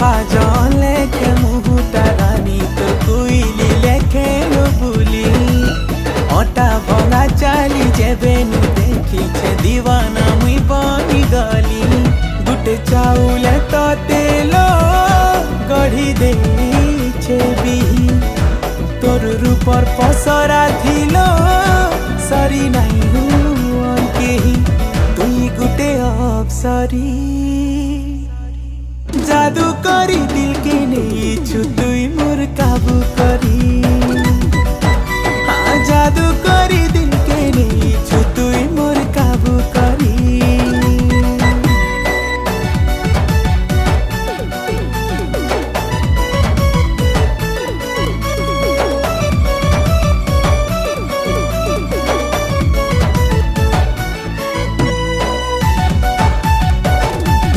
পাজন লেখে মুহুটা রানী তোর কুইলি লেখে বুলি অটা ভঙা চালি যেবে নু দেখিছে দিওয়ানা মুই বনি গলি গুটে চাউলে তো তেল গঢ়ি দেইছে বিহি তোর রূপর পসরা থিল সরি নাই হুন কেহি তুই গুটে অপসরি जादू करी दिल के नहीं छु तुई मोर काबू करी